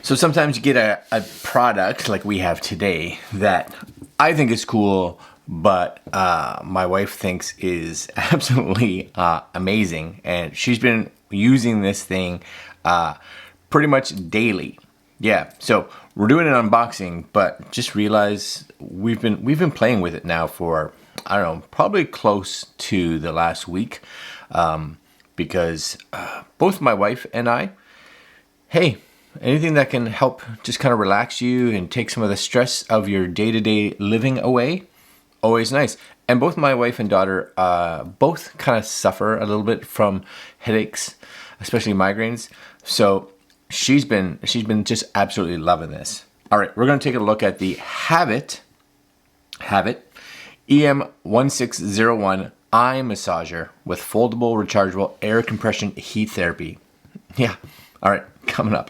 So sometimes you get a product like we have today that I think is cool, but my wife thinks is absolutely amazing. And she's been using this thing pretty much daily. Yeah, so we're doing an unboxing, but just realize we've been playing with it now for, I don't know, probably close to the last week, because both my wife and I, hey, anything that can help just kind of relax you and take some of the stress of your day-to-day living away, always nice. And both my wife and daughter both kind of suffer a little bit from headaches, especially migraines. So she's been just absolutely loving this. All right, we're going to take a look at the HAVIT EM1601 eye massager with foldable rechargeable air compression heat therapy. Yeah. All right, coming up.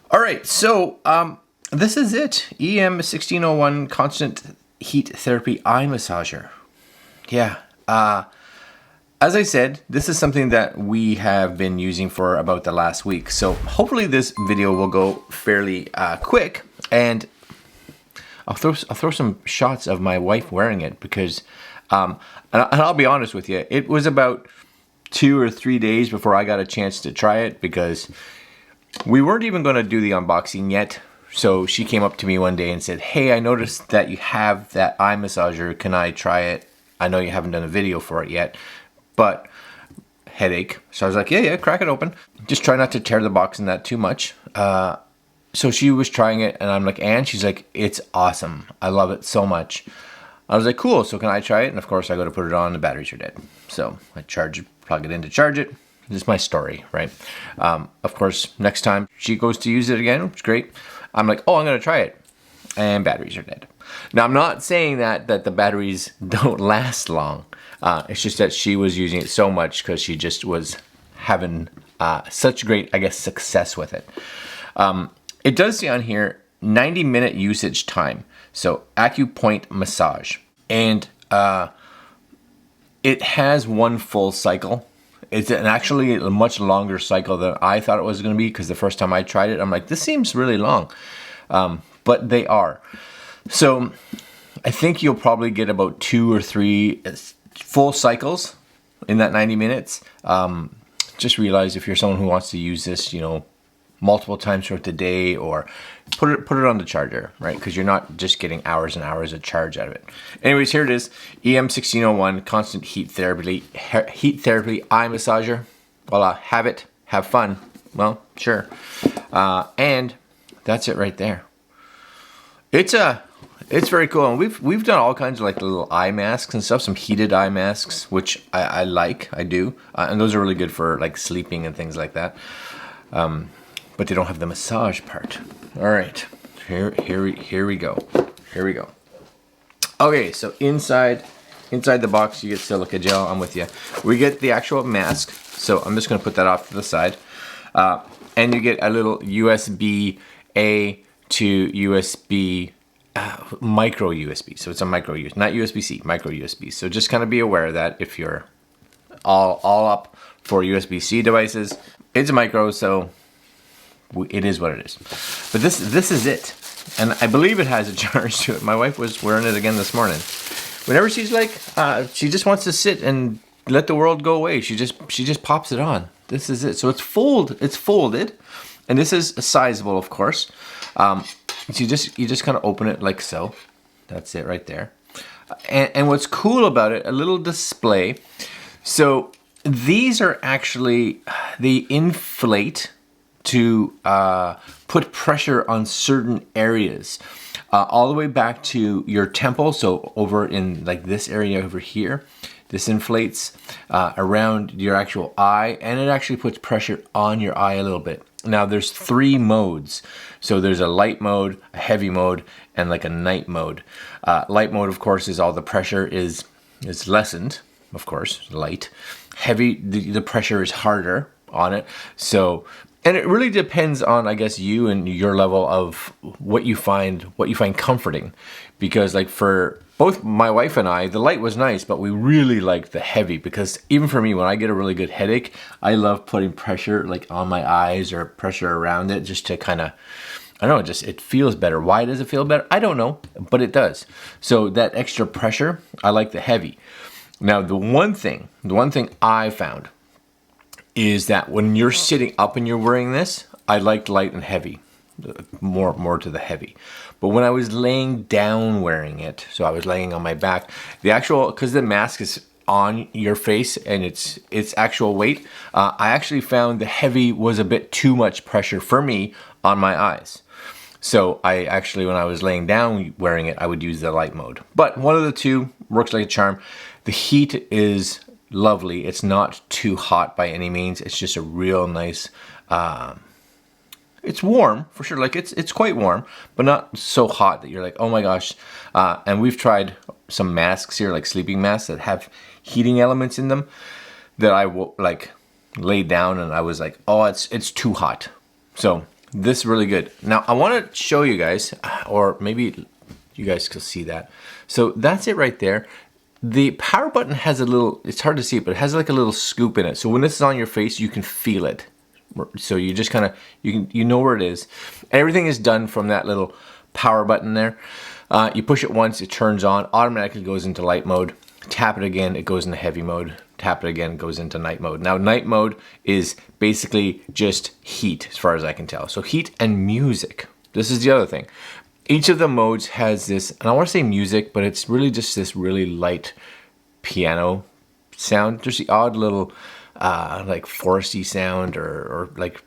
All right, so this is it. EM1601 constant heat therapy eye massager. Yeah. As I said, this is something that we have been using for about the last week. So hopefully this video will go fairly quick, and I'll throw some shots of my wife wearing it because, and I'll be honest with you, it was about 2 or 3 days before I got a chance to try it because we weren't even going to do the unboxing yet. So she came up to me one day and said, "Hey, I noticed that you have that eye massager. Can I try it? I know you haven't done a video for it yet, but headache." So I was like, yeah, crack it open. Just try not to tear the box in that too much. So she was trying it, and I'm like, and she's like, "It's awesome. I love it so much." I was like, "Cool, so can I try it?" And of course I go to put it on, the batteries are dead. So I plug it in to charge it. This is my story, right? Of course, next time she goes to use it again, which is great, I'm like, "Oh, I'm gonna try it." And batteries are dead. Now, I'm not saying that the batteries don't last long. It's just that she was using it so much because she just was having such great, I guess, success with it. It does say on here, 90-minute usage time. So acupoint massage. And it has one full cycle. It's actually a much longer cycle than I thought it was going to be, because the first time I tried it, I'm like, this seems really long. But they are. So I think you'll probably get about 2 or 3 full cycles in that 90 minutes. Just realize if you're someone who wants to use this, multiple times throughout the day, or put it on the charger, right? Because you're not just getting hours and hours of charge out of it. Anyways, here it is, EM1601 constant heat therapy eye massager. Voila, have it, have fun. Well, sure. And that's it right there. It's very cool, and we've done all kinds of like little eye masks and stuff, some heated eye masks, which I do, and those are really good for like sleeping and things like that. But they don't have the massage part. All right, here we go. Okay, so inside the box you get silica gel. I'm with you. We get the actual mask, so I'm just gonna put that off to the side, and you get a little USB-A to USB. Micro USB. So it's a micro USB, not USB-C, micro USB. So just kind of be aware of that if you're all up for USB-C devices. It's a micro, so it is what it is. But this is it. And I believe it has a charge to it. My wife was wearing it again this morning. Whenever she's like, she just wants to sit and let the world go away, she just pops it on. This is it. So it's folded, and this is sizable, of course. So you just kind of open it like so. That's it right there. And what's cool about it, a little display. So these are actually, they inflate to put pressure on certain areas, all the way back to your temple. So over in like this area over here, this inflates around your actual eye, and it actually puts pressure on your eye a little bit. Now there's 3 modes. So there's a light mode, a heavy mode, and like a night mode. Light mode, of course, is all the pressure is lessened, of course, light. Heavy, the pressure is harder on it. So, and it really depends on, I guess, you and your level of what you find comforting. Because like for both my wife and I, the light was nice, but we really liked the heavy, because even for me, when I get a really good headache, I love putting pressure like on my eyes or pressure around it just to kind of, I don't know, just it feels better. Why does it feel better? I don't know, but it does. So that extra pressure, I like the heavy. Now, the one thing I found is that when you're sitting up and you're wearing this, I like light and heavy, more to the heavy. But when I was laying down wearing it, so I was laying on my back, the actual, because the mask is on your face and its actual weight, I actually found the heavy was a bit too much pressure for me on my eyes. So I actually, when I was laying down wearing it, I would use the light mode. But one of the two works like a charm. The heat is lovely. It's not too hot by any means. It's just a real nice, it's warm for sure. Like it's quite warm, but not so hot that you're like, oh my gosh. And we've tried some masks here, like sleeping masks that have heating elements in them, that I like laid down and I was like, oh, it's too hot. So this is really good. Now I want to show you guys, or maybe you guys can see that. So that's it right there. The power button has a little, it's hard to see it, but it has like a little scoop in it. So when this is on your face, you can feel it. So you just kind of, you know where it is. Everything is done from that little power button there. You push it once, it turns on, automatically goes into light mode. Tap it again, it goes into heavy mode. Tap it again, it goes into night mode. Now night mode is basically just heat as far as I can tell. So heat and music. This is the other thing. Each of the modes has this, and I want to say music, but it's really just this really light piano sound. There's the odd little like foresty sound or like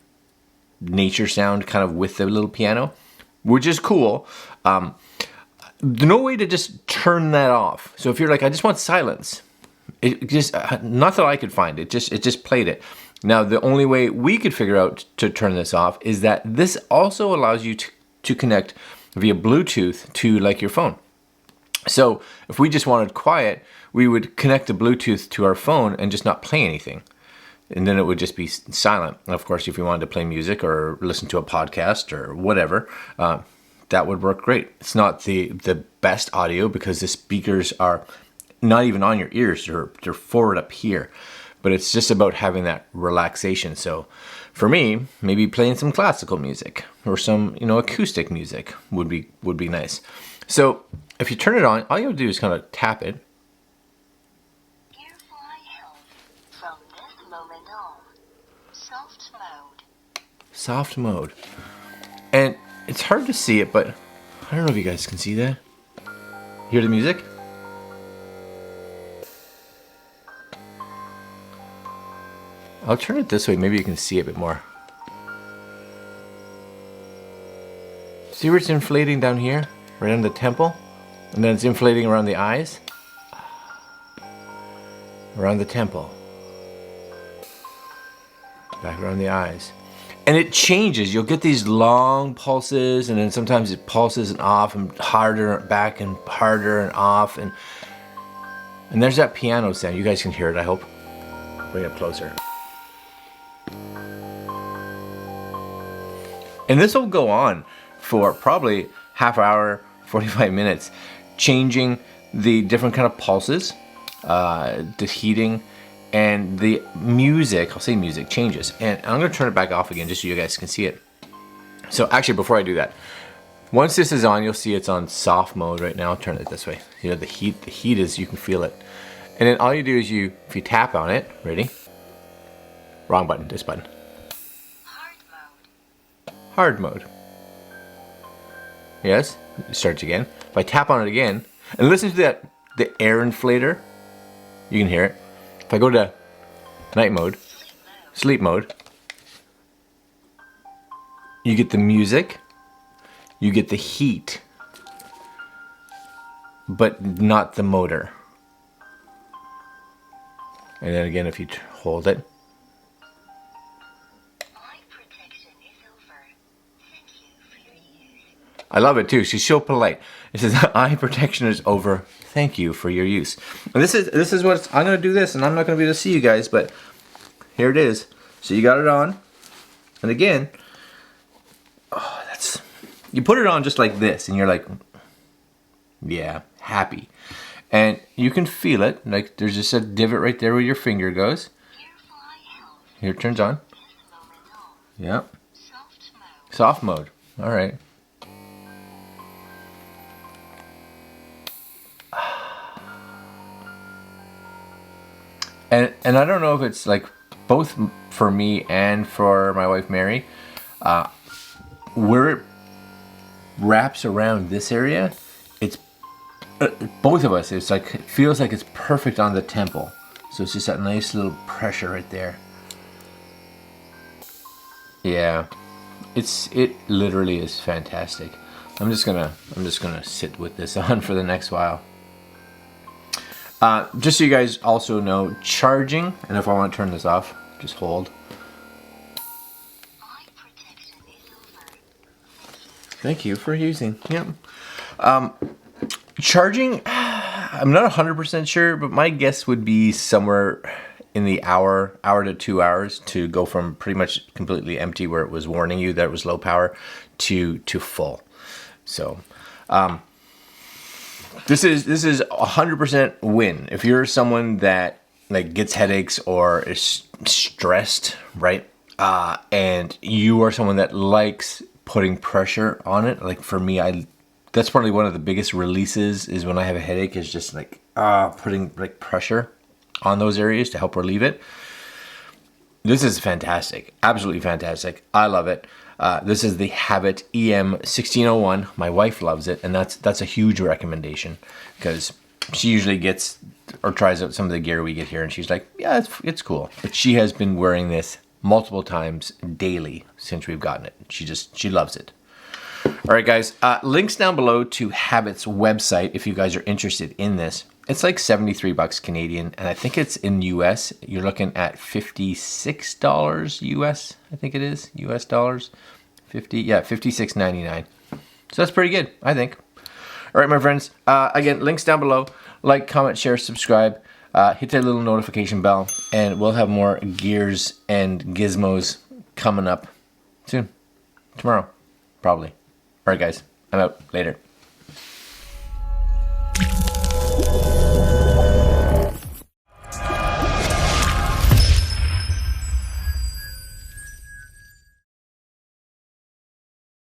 nature sound kind of with the little piano, which is cool. No way to just turn that off. So if you're like, I just want silence, it just, not that I could find, it just played it. Now the only way we could figure out to turn this off is that this also allows you to connect via Bluetooth to like your phone. So if we just wanted quiet, we would connect the Bluetooth to our phone and just not play anything. And then it would just be silent. And of course, if you wanted to play music or listen to a podcast or whatever, that would work great. It's not the best audio because the speakers are not even on your ears. They're forward up here. But it's just about having that relaxation. So for me, maybe playing some classical music or some, acoustic music would be nice. So if you turn it on, all you have to do is kind of tap it. From this moment on, soft mode. Soft mode. And it's hard to see it, but I don't know if you guys can see that. Hear the music? I'll turn it this way, maybe you can see it a bit more. See where it's inflating down here? Right on the temple? And then it's inflating around the eyes? Around the temple. Back around the eyes. And it changes. You'll get these long pulses, and then sometimes it pulses and off, and harder back and harder and off. And there's that piano sound. You guys can hear it, I hope. Bring it up closer. And this will go on for probably half hour, 45 minutes, changing the different kind of pulses, the heating, and the music. I'll say music changes. And I'm going to turn it back off again just so you guys can see it. So actually, before I do that, once this is on, you'll see it's on soft mode right now. I'll turn it this way. The heat is, you can feel it. And then all you do is if you tap on it, ready? Wrong button, this button. Hard mode. Yes, it starts again. If I tap on it again, and listen to the air inflator, you can hear it. If I go to night mode, sleep mode, you get the music, you get the heat, but not the motor. And then again, if you hold it, I love it too. She's so polite. It says, eye protection is over. Thank you for your use. And this is what I'm going to do this, and I'm not going to be able to see you guys, but here it is. So you got it on. And again, you put it on just like this, and you're like, yeah, happy. And you can feel it. Like there's just a divot right there where your finger goes. Here it turns on. Yep. Soft mode. All right. And I don't know if it's like both for me and for my wife Mary, where it wraps around this area, it's both of us. It's like it feels like it's perfect on the temple. So it's just that nice little pressure right there. Yeah, it literally is fantastic. I'm just gonna sit with this on for the next while. Just so you guys also know, charging, and if I want to turn this off, just hold. Thank you for using. Yep. Charging, I'm not 100% sure, but my guess would be somewhere in the hour to 2 hours to go from pretty much completely empty, where it was warning you that it was low power, to full. So, this is 100% win. If you're someone that like gets headaches or is stressed, right? And you are someone that likes putting pressure on it. Like for me, that's probably one of the biggest releases is when I have a headache, is just like putting like pressure on those areas to help relieve it. This is fantastic. Absolutely fantastic. I love it. This is the HAVIT EM1601. My wife loves it, and that's a huge recommendation because she usually gets or tries out some of the gear we get here, and she's like, yeah, it's cool. But she has been wearing this multiple times daily since we've gotten it. She loves it. All right, guys. Links down below to HAVIT's website if you guys are interested in this. It's like $73 Canadian, and I think it's in US. You're looking at $56 US. I think it is US dollars. $56.99. So that's pretty good, I think. All right, my friends. Again, links down below. Like, comment, share, subscribe. Hit that little notification bell, and we'll have more gears and gizmos coming up soon. Tomorrow, probably. All right, guys. I'm out. Later.